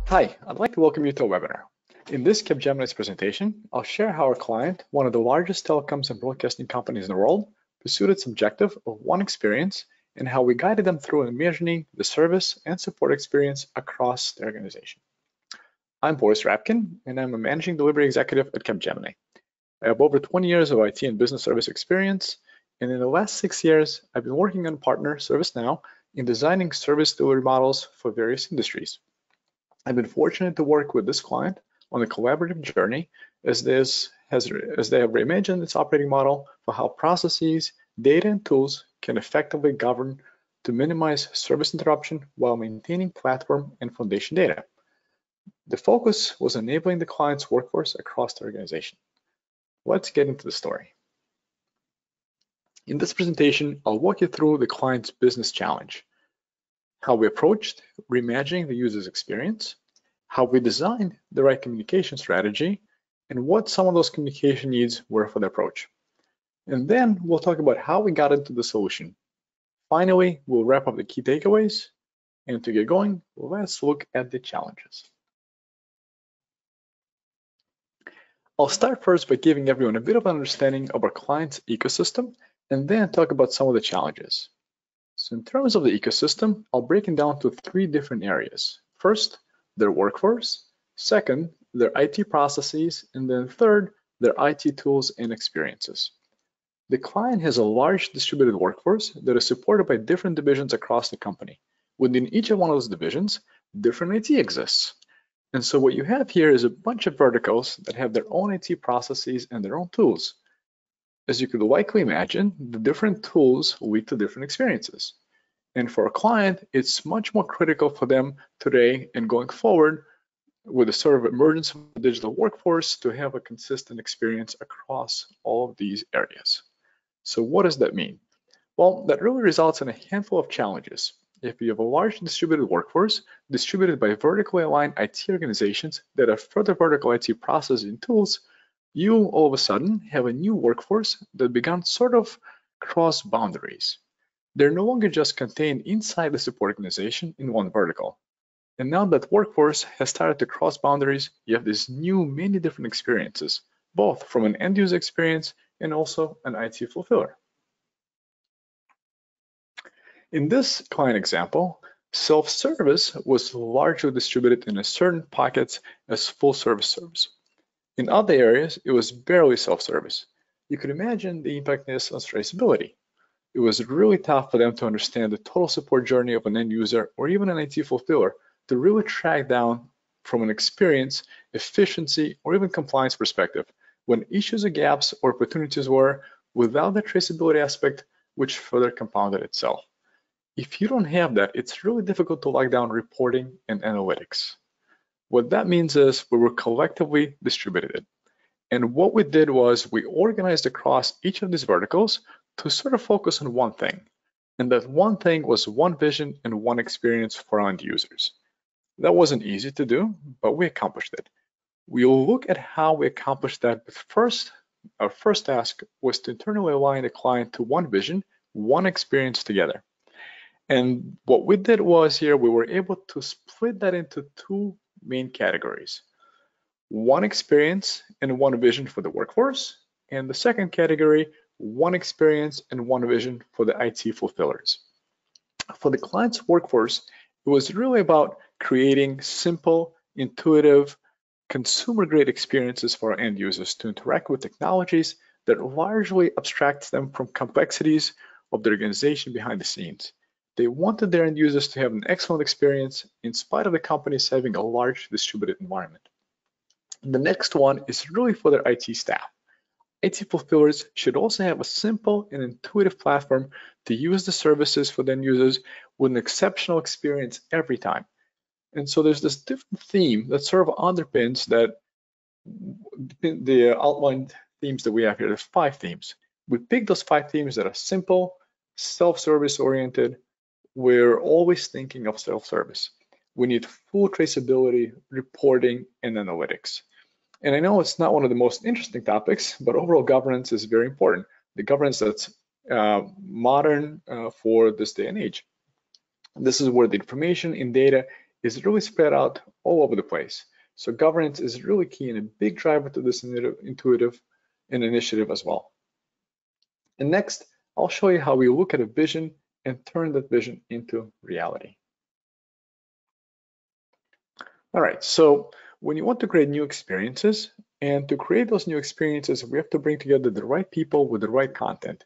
Hi, I'd like to welcome you to a webinar. In this Capgemini's presentation, I'll share how our client, one of the largest telecoms and broadcasting companies in the world, pursued its objective of one experience and how we guided them through imagining the service and support experience across the organization. I'm Boris Rabkin, and I'm a Managing Delivery Executive at Capgemini. I have over 20 years of IT and business service experience, and in the last 6 years, I've been working on partner ServiceNow in designing service delivery models for various industries. I've been fortunate to work with this client on a collaborative journey as they have reimagined its operating model for how processes, data, and tools can effectively govern to minimize service interruption while maintaining platform and foundation data. The focus was enabling the client's workforce across the organization. Let's get into the story. In this presentation, I'll walk you through the client's business challenge, how we approached reimagining the user's experience, how we designed the right communication strategy, and what some of those communication needs were for the approach. And then we'll talk about how we got into the solution. Finally, we'll wrap up the key takeaways, and to get going, let's look at the challenges. I'll start first by giving everyone a bit of an understanding of our client's ecosystem, and then talk about some of the challenges. So in terms of the ecosystem, I'll break it down to 3 different areas. First, their workforce. Second, their IT processes. And then third, their IT tools and experiences. The client has a large distributed workforce that is supported by different divisions across the company. Within each of one of those divisions, different IT exists. And so what you have here is a bunch of verticals that have their own IT processes and their own tools. As you could likely imagine, the different tools lead to different experiences. And for a client, it's much more critical for them today and going forward with the sort of emergence of the digital workforce to have a consistent experience across all of these areas. So what does that mean? Well, that really results in a handful of challenges. If you have a large distributed workforce distributed by vertically aligned IT organizations that have further vertical IT processes and tools, you all of a sudden have a new workforce that began sort of cross boundaries. They're no longer just contained inside the support organization in one vertical. And now that workforce has started to cross boundaries, you have this new many different experiences, both from an end user experience and also an IT fulfiller. In this client example, self-service was largely distributed in a certain pockets as full service. In other areas, it was barely self-service. You could imagine the impact this on traceability. It was really tough for them to understand the total support journey of an end user or even an IT fulfiller to really track down from an experience, efficiency, or even compliance perspective when issues or gaps or opportunities were without the traceability aspect, which further compounded itself. If you don't have that, it's really difficult to lock down reporting and analytics. What that means is we were collectively distributed. And what we did was we organized across each of these verticals to sort of focus on one thing. And that one thing was one vision and one experience for our end users. That wasn't easy to do, but we accomplished it. We'll look at how we accomplished that, but first, our first task was to internally align the client to one vision, one experience together. And what we did was here, we were able to split that into 2 main categories. One experience and one vision for the workforce, and the second category, one experience and one vision for the IT fulfillers. For the client's workforce, it was really about creating simple, intuitive, consumer-grade experiences for our end users to interact with technologies that largely abstract them from complexities of the organization behind the scenes. They wanted their end users to have an excellent experience in spite of the companies having a large distributed environment. The next one is really for their IT staff. IT fulfillers should also have a simple and intuitive platform to use the services for their users with an exceptional experience every time. And so there's this different theme that sort of underpins that the outlined themes that we have here. There's 5 themes. We picked those 5 themes that are simple, self-service oriented. We're always thinking of self-service. We need full traceability, reporting, and analytics. And I know it's not one of the most interesting topics, but overall governance is very important. The governance that's modern for this day and age. This is where the information and data is really spread out all over the place. So governance is really key and a big driver to this intuitive initiative as well. And next, I'll show you how we look at a vision and turn that vision into reality. All right, so when you want to create new experiences, and to create those new experiences, we have to bring together the right people with the right content.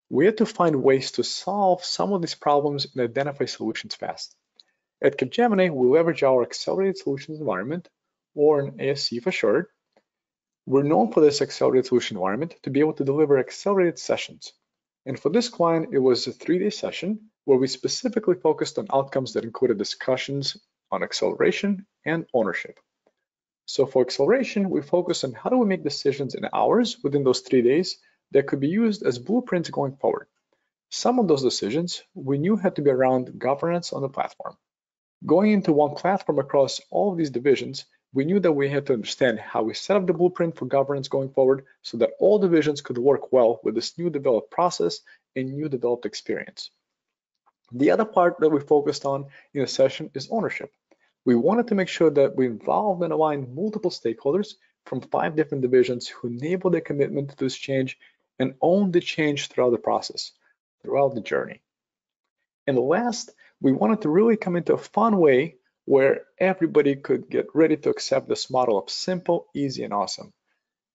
We have to find ways to solve some of these problems and identify solutions fast. At Capgemini, we leverage our Accelerated Solutions Environment, or an ASC for short. We're known for this Accelerated Solution Environment to be able to deliver accelerated sessions. And for this client, it was a 3-day session where we specifically focused on outcomes that included discussions on acceleration and ownership. So for acceleration, we focused on how do we make decisions in hours within those 3 days that could be used as blueprints going forward. Some of those decisions we knew had to be around governance on the platform. Going into one platform across all of these divisions, we knew that we had to understand how we set up the blueprint for governance going forward so that all divisions could work well with this new developed process and new developed experience. The other part that we focused on in the session is ownership. We wanted to make sure that we involved and aligned multiple stakeholders from 5 different divisions who enable their commitment to this change and own the change throughout the process, throughout the journey. And last, we wanted to really come into a fun way where everybody could get ready to accept this model of simple, easy, and awesome.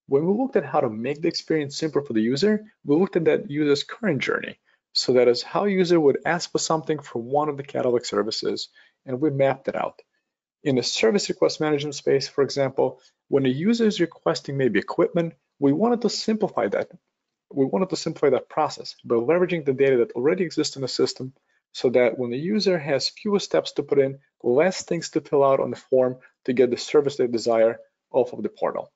When we looked at how to make the experience simpler for the user, we looked at that user's current journey. So that is how a user would ask for something from one of the catalog services, and we mapped it out. In the service request management space, for example, when a user is requesting maybe equipment, we wanted to simplify that. We wanted to simplify that process by leveraging the data that already exists in the system so that when the user has fewer steps to put in, less things to fill out on the form to get the service they desire off of the portal.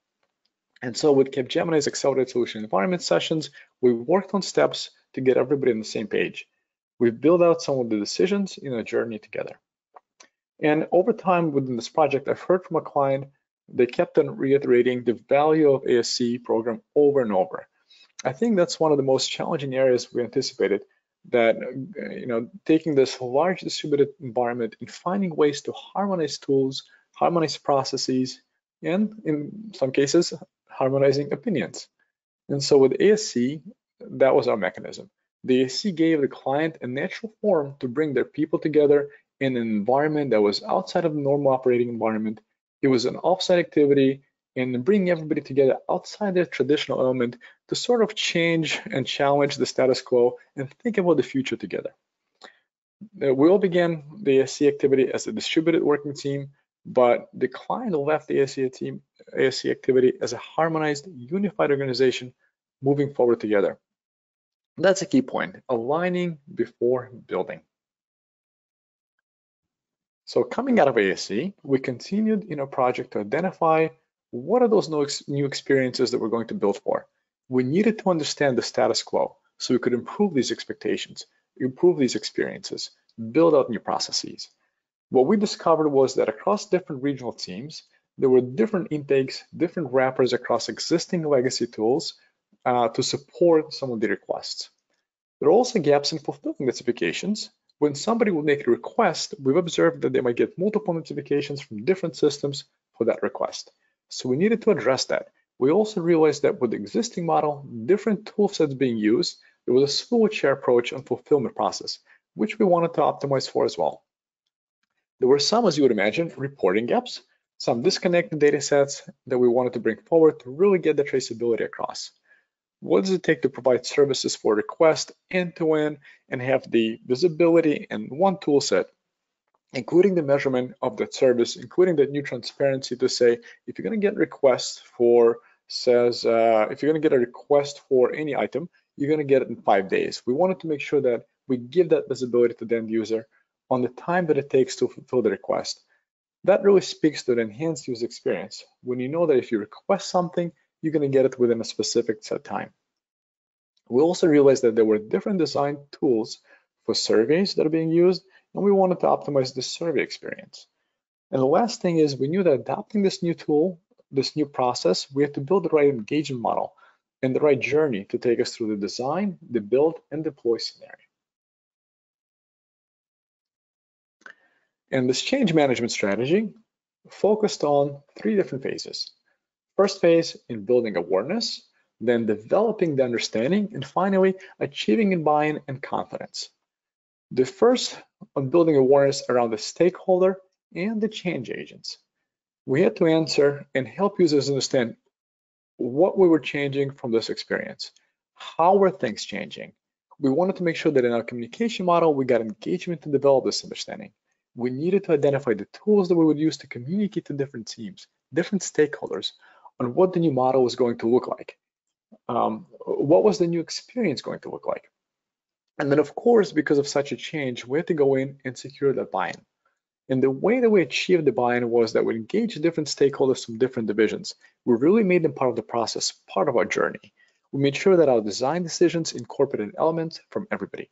And so with Capgemini's Accelerated Solution Environment sessions, we worked on steps to get everybody on the same page. We've built out some of the decisions in a journey together. And over time within this project, I've heard from a client, they kept on reiterating the value of ASC program over and over. I think that's one of the most challenging areas we anticipated, that taking this large distributed environment and finding ways to harmonize tools, harmonize processes, and in some cases, harmonizing opinions. And so with ASC, that was our mechanism. The ASC gave the client a natural forum to bring their people together in an environment that was outside of the normal operating environment. It was an offsite activity and bringing everybody together outside their traditional element to sort of change and challenge the status quo and think about the future together. We all began the ASC activity as a distributed working team, but the client left the ASC activity as a harmonized, unified organization moving forward together. That's a key point, aligning before building. So coming out of ASC, we continued in our project to identify what are those new experiences that we're going to build for. We needed to understand the status quo so we could improve these expectations, improve these experiences, build out new processes. What we discovered was that across different regional teams, there were different intakes, different wrappers across existing legacy tools to support some of the requests. There are also gaps in fulfilling notifications. When somebody will make a request, we've observed that they might get multiple notifications from different systems for that request. So we needed to address that. We also realized that with the existing model, different tool sets being used, there was a switch approach on fulfillment process, which we wanted to optimize for as well. There were some, as you would imagine, reporting gaps, some disconnected data sets that we wanted to bring forward to really get the traceability across. What does it take to provide services for request end-to-end and have the visibility in one tool set, including the measurement of that service, including that new transparency to say, if you're going to get requests for, if you're going to get a request for any item, you're going to get it in 5 days. We wanted to make sure that we give that visibility to the end user on the time that it takes to fulfill the request. That really speaks to the enhanced user experience. When you know that if you request something, you're going to get it within a specific set time. We also realized that there were different design tools for surveys that are being used, and we wanted to optimize the survey experience. And the last thing is we knew that adopting this new tool, this new process, we had to build the right engagement model and the right journey to take us through the design, the build, and deploy scenario. And this change management strategy focused on 3 different phases. First phase in building awareness, then developing the understanding, and finally achieving buy-in and confidence. The first on building awareness around the stakeholder and the change agents. We had to answer and help users understand what we were changing from this experience. How were things changing? We wanted to make sure that in our communication model, we got engagement to develop this understanding. We needed to identify the tools that we would use to communicate to different teams, different stakeholders, on what the new model was going to look like. What was the new experience going to look like? And then, of course, because of such a change, we had to go in and secure that buy-in. And the way that we achieved the buy-in was that we engaged different stakeholders from different divisions. We really made them part of the process, part of our journey. We made sure that our design decisions incorporated elements from everybody.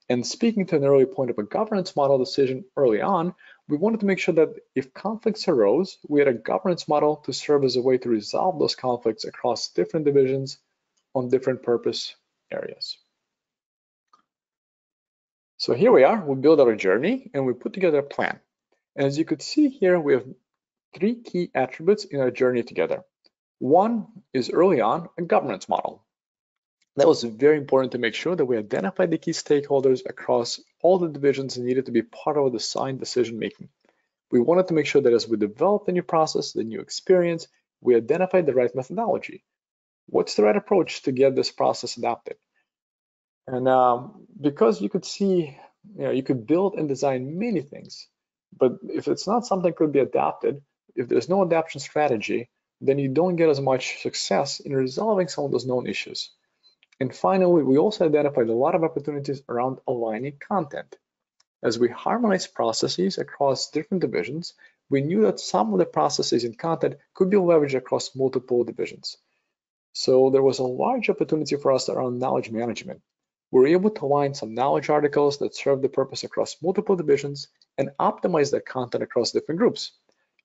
And speaking to an early point of a governance model decision early on, we wanted to make sure that if conflicts arose, we had a governance model to serve as a way to resolve those conflicts across different divisions on different purpose areas. So here we are, we built our journey and we put together a plan. And as you could see here, we have 3 key attributes in our journey together. One is early on a governance model. That was very important to make sure that we identified the key stakeholders across all the divisions that needed to be part of the design decision making. We wanted to make sure that as we develop the new process, the new experience, we identified the right methodology. What's the right approach to get this process adapted? And because you could see, you could build and design many things, but if it's not something that could be adapted, if there's no adaptation strategy, then you don't get as much success in resolving some of those known issues. And finally, we also identified a lot of opportunities around aligning content. As we harmonize processes across different divisions, we knew that some of the processes and content could be leveraged across multiple divisions. So there was a large opportunity for us around knowledge management. We were able to align some knowledge articles that serve the purpose across multiple divisions and optimize that content across different groups.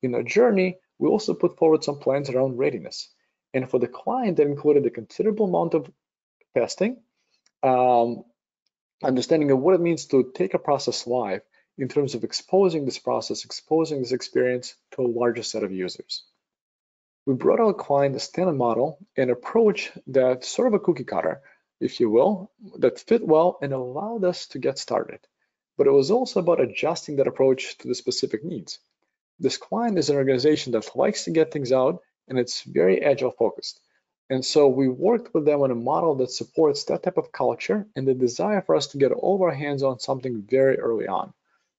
In our journey, we also put forward some plans around readiness. And for the client, that included a considerable amount of testing, understanding of what it means to take a process live in terms of exposing this process, exposing this experience to a larger set of users. We brought our client a standard model and approach that sort of a cookie cutter, if you will, that fit well and allowed us to get started. But it was also about adjusting that approach to the specific needs. This client is an organization that likes to get things out and it's very agile focused. And so we worked with them on a model that supports that type of culture and the desire for us to get all of our hands on something very early on.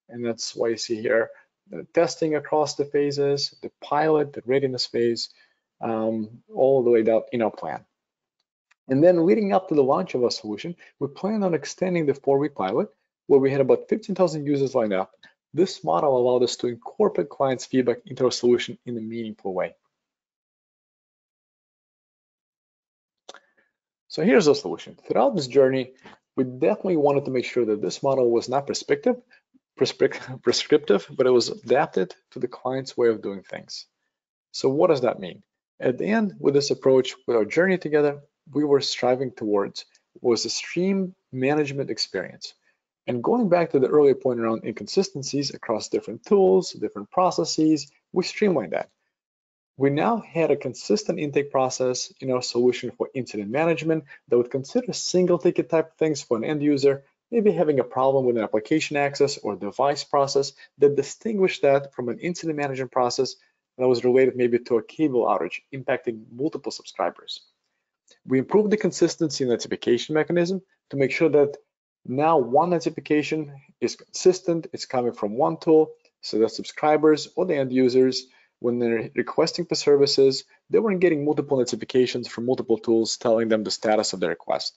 And that's why you see here the testing across the phases, the pilot, the readiness phase, all the way down in our plan. And then leading up to the launch of our solution, we planned on extending the 4-week pilot where we had about 15,000 users lined up. This model allowed us to incorporate clients' feedback into our solution in a meaningful way. So here's our solution. Throughout this journey, we definitely wanted to make sure that this model was not prescriptive, but it was adapted to the client's way of doing things. So what does that mean? At the end, with this approach, with our journey together, we were striving towards was a stream management experience. And going back to the earlier point around inconsistencies across different tools, different processes, we streamlined that. We now had a consistent intake process in our solution for incident management that would consider single ticket type things for an end user, maybe having a problem with an application access or device process that distinguished that from an incident management process that was related maybe to a cable outage impacting multiple subscribers. We improved the consistency in notification mechanism to make sure that now one notification is consistent, it's coming from one tool, so that subscribers or the end users, when they're requesting for services, they weren't getting multiple notifications from multiple tools telling them the status of their request.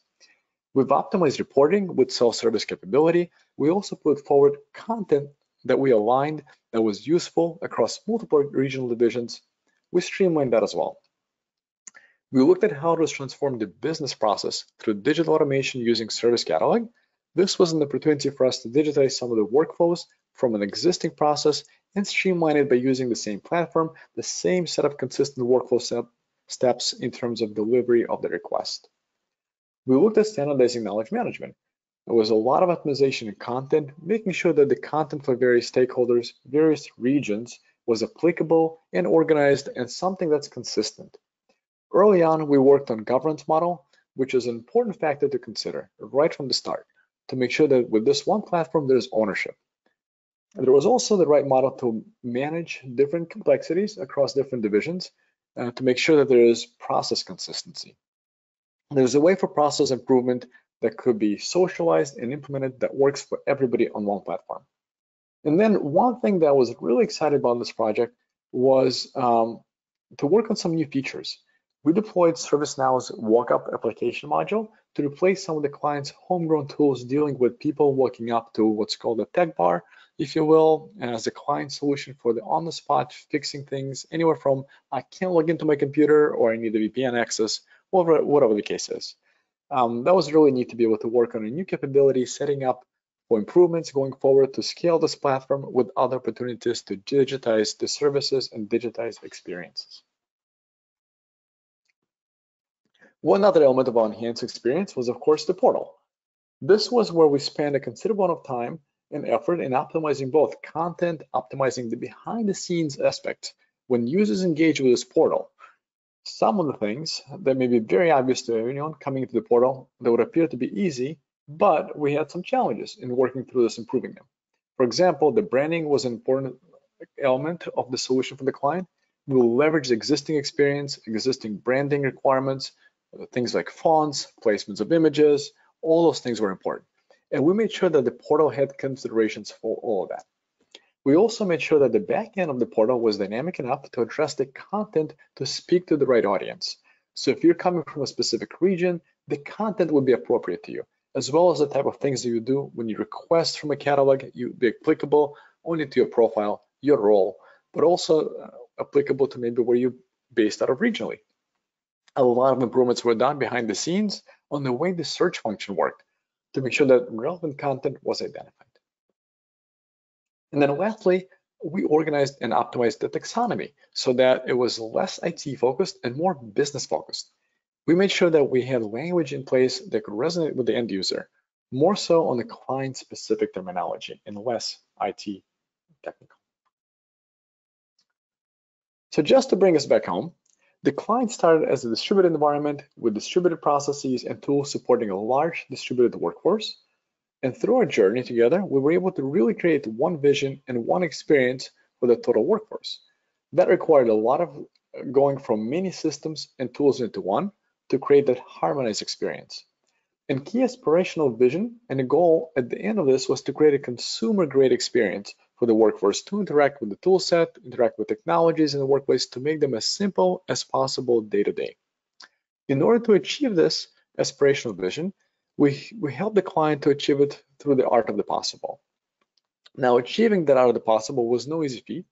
We've optimized reporting with self-service capability. We also put forward content that we aligned that was useful across multiple regional divisions. We streamlined that as well. We looked at how to transform the business process through digital automation using Service Catalog. This was an opportunity for us to digitize some of the workflows from an existing process and streamline it by using the same platform, the same set of consistent workflow steps in terms of delivery of the request. We looked at standardizing knowledge management. There was a lot of optimization in content, making sure that the content for various stakeholders, various regions was applicable and organized and something that's consistent. Early on, we worked on governance model, which is an important factor to consider right from the start to make sure that with this one platform, there's ownership. There was also the right model to manage different complexities across different divisions to make sure that there is process consistency. There's a way for process improvement that could be socialized and implemented that works for everybody on one platform. And then one thing that I was really excited about this project was to work on some new features. We deployed ServiceNow's walk-up application module to replace some of the client's homegrown tools dealing with people walking up to what's called a tech bar, if you will, as a client solution for the on-the-spot fixing things, anywhere from I can't log into my computer or I need a VPN access, whatever the case is. That was really neat to be able to work on a new capability, setting up for improvements going forward to scale this platform with other opportunities to digitize the services and digitize experiences. One other element of our enhanced experience was, of course, the portal. This was where we spent a considerable amount of time and effort in optimizing both content, optimizing the behind-the-scenes aspect when users engage with this portal. Some of the things that may be very obvious to anyone coming into the portal that would appear to be easy, but we had some challenges in working through this, improving them. For example, the branding was an important element of the solution for the client. We will leverage existing experience, existing branding requirements, things like fonts, placements of images, all those things were important. And we made sure that the portal had considerations for all of that. We also made sure that the back end of the portal was dynamic enough to address the content to speak to the right audience. So if you're coming from a specific region, the content would be appropriate to you, as well as the type of things that you do when you request from a catalog, you'd be applicable only to your profile, your role, but also applicable to maybe where you're based out of regionally. A lot of improvements were done behind the scenes on the way the search function worked to make sure that relevant content was identified. And then lastly, we organized and optimized the taxonomy so that it was less IT focused and more business focused. We made sure that we had language in place that could resonate with the end user, more so on the client specific terminology and less IT technical. So just to bring us back home, the client started as a distributed environment with distributed processes and tools supporting a large distributed workforce. And through our journey together, we were able to really create one vision and one experience for the total workforce. That required a lot of going from many systems and tools into one to create that harmonized experience. And key aspirational vision and the goal at the end of this was to create a consumer-grade experience for the workforce to interact with the tool set, interact with technologies in the workplace to make them as simple as possible day to day. In order to achieve this aspirational vision, we help the client to achieve it through the art of the possible. Now, achieving that art of the possible was no easy feat,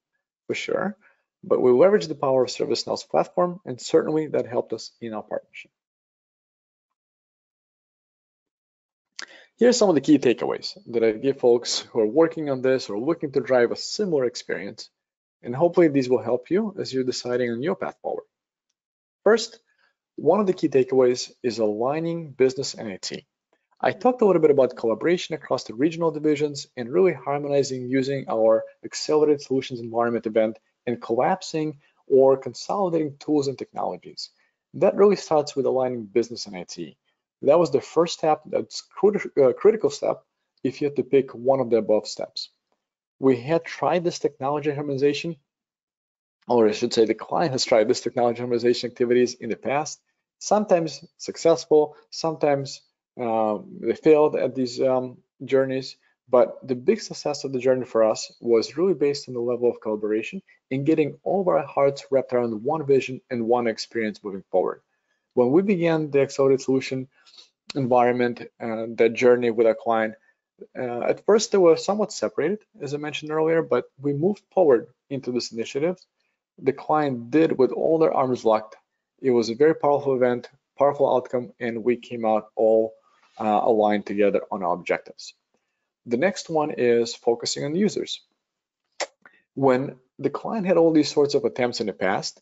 for sure, but we leveraged the power of ServiceNow's platform, and certainly that helped us in our partnership. Here's some of the key takeaways that I give folks who are working on this or looking to drive a similar experience, and hopefully these will help you as you're deciding on your path forward. First, one of the key takeaways is aligning business and IT. I talked a little bit about collaboration across the regional divisions and really harmonizing using our accelerated solutions environment event and collapsing or consolidating tools and technologies. That really starts with aligning business and IT. That was the first step, that's critical step if you had to pick one of the above steps. We had tried this technology harmonization, or I should say the client has tried this technology harmonization activities in the past, sometimes successful, sometimes they failed at these journeys, but the big success of the journey for us was really based on the level of collaboration and getting all of our hearts wrapped around one vision and one experience moving forward. When we began the accelerated solution environment, that journey with our client, at first they were somewhat separated, as I mentioned earlier, but we moved forward into this initiative. The client did with all their arms locked. It was a very powerful event, powerful outcome, and we came out all aligned together on our objectives. The next one is focusing on users. When the client had all these sorts of attempts in the past,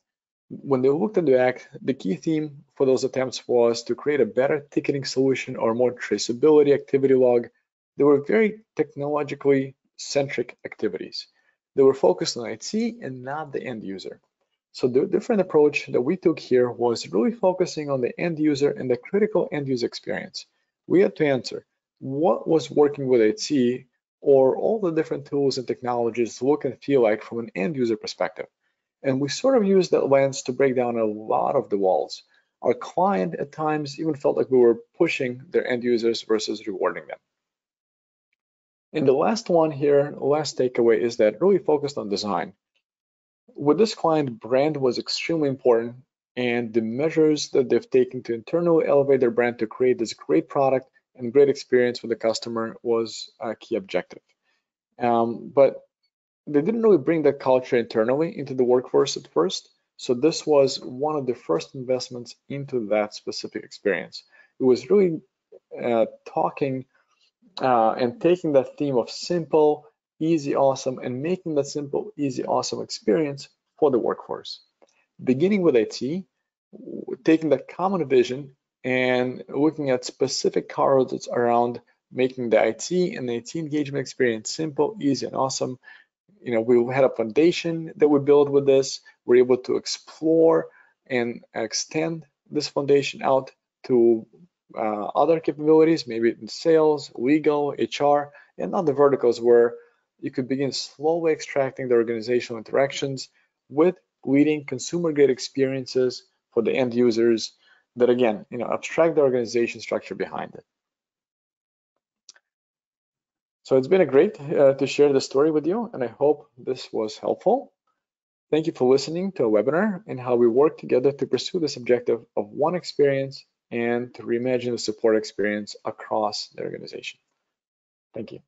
When they looked at the act, the key theme for those attempts was to create a better ticketing solution or more traceability activity log. They were very technologically centric activities. They were focused on IT and not the end user. So the different approach that we took here was really focusing on the end user and the critical end user experience. We had to answer what was working with IT or all the different tools and technologies look and feel like from an end user perspective. And we sort of used that lens to break down a lot of the walls. Our client at times even felt like we were pushing their end users versus rewarding them. And the last one here, last takeaway is that really focused on design. With this client, brand was extremely important, and the measures that they've taken to internally elevate their brand to create this great product and great experience for the customer was a key objective. But they didn't really bring that culture internally into the workforce at first. So this was one of the first investments into that specific experience. It was really talking and taking that theme of simple, easy, awesome, and making that simple, easy, awesome experience for the workforce. Beginning with IT, taking that common vision and looking at specific cards around making the IT and the IT engagement experience simple, easy, and awesome. We had a foundation that we built with this. We're able to explore and extend this foundation out to other capabilities, maybe in sales, legal, HR, and other verticals where you could begin slowly extracting the organizational interactions with leading consumer-grade experiences for the end users that, again, abstract the organization structure behind it. So it's been great to share the story with you, and I hope this was helpful. Thank you for listening to a webinar and how we work together to pursue this objective of one experience and to reimagine the support experience across the organization. Thank you.